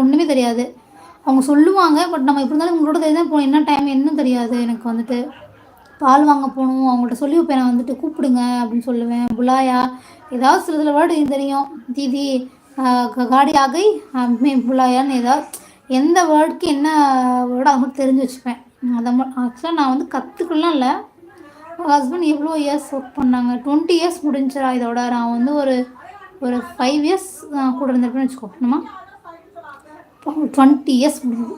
ஒன்றுமே தெரியாது. அவங்க சொல்லுவாங்க. பட் நம்ம எப்படி இருந்தாலும் உங்களோட தான் போகணும். என்ன டைம் என்னன்னு தெரியாது எனக்கு வந்துட்டு. பால் வாங்க போகணும். அவங்கள்ட்ட சொல்லி வைப்பேன் நான் வந்துட்டு கூப்பிடுங்க அப்படின்னு சொல்லுவேன். புலாயா ஏதாவது சில வேர்டு தெரியும். தீதி காடி ஆகை புலாயான்னு ஏதாவது எந்த வேர்டுக்கு என்ன வேர்டு அதை மட்டும் தெரிஞ்சு வச்சுப்பேன். அதை ஆக்சுவலாக நான் வந்து கற்றுக்கலாம் இல்லை. ஹஸ்பண்ட் எவ்வளோ இயர்ஸ் ஒர்க் பண்ணாங்க. 20 இயர்ஸ் முடிஞ்சிடா. இதோட நான் வந்து ஒரு 5 இயர்ஸ் கூட இருந்திருப்பேன்னு வச்சுக்கோ. என்னம்மா 20 இயர்ஸ் முடியுது.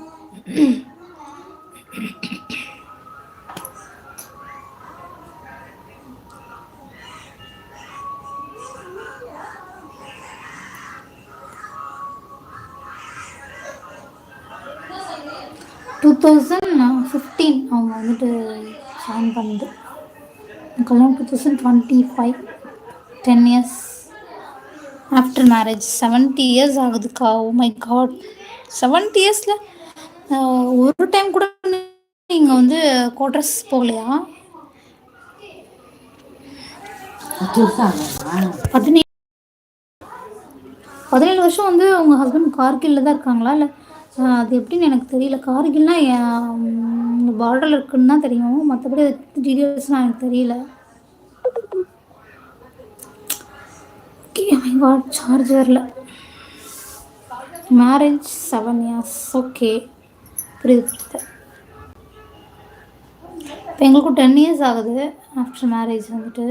2015 அவங்க வந்துட்டு ஜாயின் பண்ணது. கல்யாணம் 2025. 10 இயர்ஸ் ஆஃப்டர் மேரேஜ். 70 இயர்ஸ் ஆகுதுக்கா. ஓ மை காட், 70 இயர்ஸில் ஒரு டைம் கூட நீங்கள் வந்து குவார்டர்ஸ் போகலையா? 17 வருஷம் வந்து உங்கள் ஹஸ்பண்ட் கார்கில்ல தான் இருக்காங்களா? இல்லை அது எப்படின்னு எனக்கு தெரியல. கார்கில்னா பார்டரில் இருக்குன்னு தான் தெரியும். மற்றபடி டீட்டெயில்ஸ்லாம் எனக்கு தெரியல. ஓகே, மை காட், சார்ஜரில். Marriage 7 years. ஓகே, புரியுது. இப்போ எங்களுக்கும் 10 இயர்ஸ் ஆகுது ஆஃப்டர் மேரேஜ் வந்துட்டு.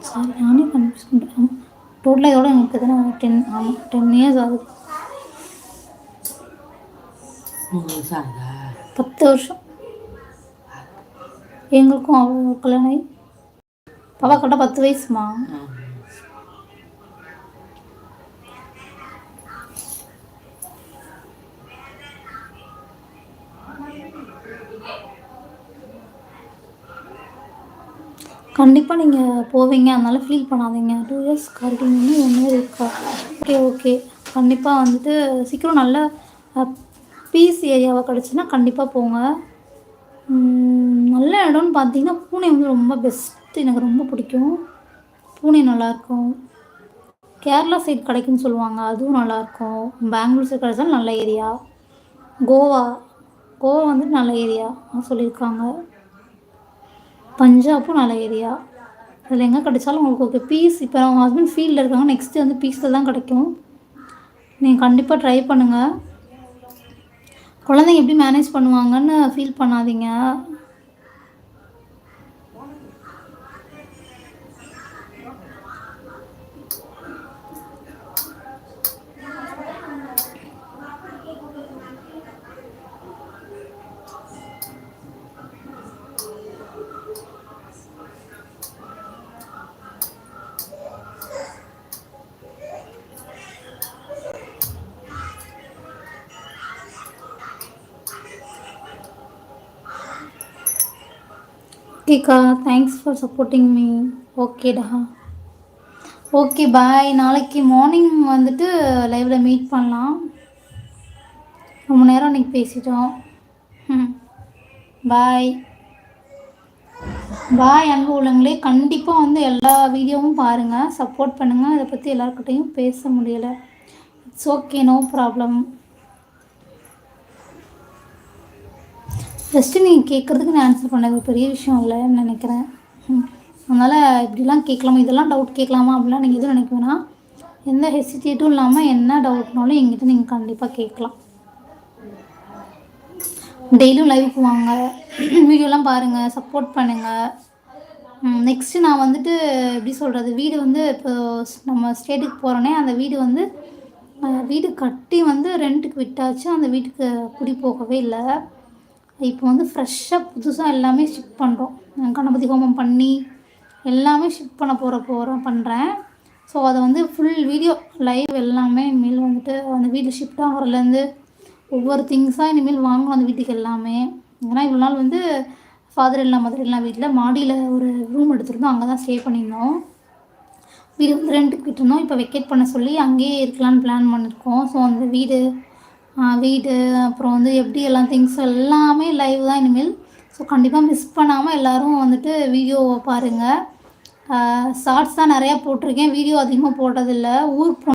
சாரி, நானே கன்ஃபியூஸ் பண்ணுறேன். டோட்டலாக இதோட எங்களுக்கு எத்தனை 10 இயர்ஸ் ஆகுது. 10 வருஷம் எங்களுக்கும் அவ்வளோ கல்யாணம் ஆகி. பாப்பா கரெக்டாக 10 வயசுமா. கண்டிப்பாக நீங்கள் போவீங்க, அதனால ஃபீல் பண்ணாதீங்க. 2 இயர்ஸ் கார்கில்னு 1 இயர் இருக்கா. ஓகே, கண்டிப்பாக வந்துட்டு சீக்கிரம் நல்ல பீஸ் ஏரியாவாக கிடச்சுன்னா கண்டிப்பாக போங்க. நல்ல இடம்னு பார்த்தீங்கன்னா பூனே வந்து ரொம்ப பெஸ்ட்டு. எனக்கு ரொம்ப பிடிக்கும். பூனே நல்லாயிருக்கும். கேரளா சைடு கிடைக்குன்னு சொல்லுவாங்க, அதுவும் நல்லாயிருக்கும். பெங்களூர் சைடு கிடைச்சாலும் நல்ல ஏரியா. கோவா வந்துட்டு நல்ல ஏரியா சொல்லியிருக்காங்க. பஞ்சாப்பும் நல்ல ஏரியா. அதில் எங்கே கிடைச்சாலும் உங்களுக்கு ஓகே. பீஸ் இப்போ அவங்க ஹஸ்பண்ட் ஃபீல்டில் இருக்காங்க. நெக்ஸ்ட்டு வந்து பீஸில் தான் கிடைக்கும். நீங்கள் கண்டிப்பாக ட்ரை பண்ணுங்கள். குழந்தைங்க எப்படி மேனேஜ் பண்ணுவாங்கன்னு ஃபீல் பண்ணாதீங்க. ஓகேக்கா, தேங்க்ஸ் ஃபார் சப்போர்ட்டிங் மீ. ஓகேடா, ஓகே, பாய். நாளைக்கு மார்னிங் வந்துட்டு லைவில் மீட் பண்ணலாம். ரொம்ப நேரம் இன்றைக்கி பேசிட்டோம். பாய் அன்பு உள்ளங்களே. கண்டிப்பாக வந்து எல்லா வீடியோவும் பாருங்கள், சப்போர்ட் பண்ணுங்கள். இதை பற்றி எல்லாருக்கிட்டையும் பேச முடியலை. It's okay, no problem. Just நீங்கள் கேட்குறதுக்கு நான் ஆன்சர் பண்ணது பெரிய விஷயம் இல்லைன்னு நினைக்கிறேன். அதனால் இப்படிலாம் கேட்கலாமா, இதெல்லாம் டவுட் கேட்கலாமா அப்படிலாம் நீங்கள் எதுவும் நினைக்க வேணாம். எந்த ஹெசிடேட்டும் இல்லாமல் என்ன டவுட்னாலும் எங்கிட்ட நீங்கள் கண்டிப்பாக கேட்கலாம். டெய்லியும் லைவுக்கு வாங்க, வீடியோலாம் பாருங்கள், சப்போர்ட் பண்ணுங்கள். நெக்ஸ்ட்டு நான் வந்துட்டு எப்படி சொல்கிறது, வீடு வந்து இப்போ நம்ம ஸ்டேட்டுக்கு போகிறோன்னே அந்த வீடு கட்டி வந்து ரெண்ட்டுக்கு விட்டாச்சு. அந்த வீட்டுக்கு குடி போகவே இல்லை. இப்போ வந்து ஃப்ரெஷ்ஷாக புதுசாக எல்லாமே ஷிஃப்ட் பண்ணுறோம். கணபதி ஹோமம் பண்ணி எல்லாமே ஷிஃப்ட் பண்ண பண்ணுறேன். ஸோ அதை வந்து ஃபுல் வீடியோ லைவ் எல்லாமே இனிமேல் வந்துட்டு அந்த வீடு ஷிஃப்ட் ஆகிறதுலேருந்து ஒவ்வொரு திங்ஸாக இனிமேல் வாங்கணும் அந்த வீட்டுக்கு எல்லாமே. ஏன்னா இவ்வளோ நாள் வந்து ஃபாதர் இல்லா மதர் இல்லா வீட்டில் மாடியில் ஒரு ரூம் எடுத்துருந்தோம், அங்கே தான் ஸ்டே பண்ணியிருந்தோம். வீடு வந்து ரெண்ட்டுக்கு விட்டுருந்தோம். இப்போ வெக்கேட் பண்ண சொல்லி அங்கேயே இருக்கலான்னு பிளான் பண்ணியிருக்கோம். ஸோ அந்த வீடு அப்புறம் வந்து எப்படி எல்லாம் திங்ஸ் எல்லாமே லைவ் தான் இனிமேல். ஸோ கண்டிப்பாக மிஸ் பண்ணாமல் எல்லோரும் வந்துட்டு வீடியோவை பாருங்கள். ஷார்ட்ஸ் தான் நிறையா போட்டிருக்கேன், வீடியோ அதிகமாக போட்டதில்லை. ஊர்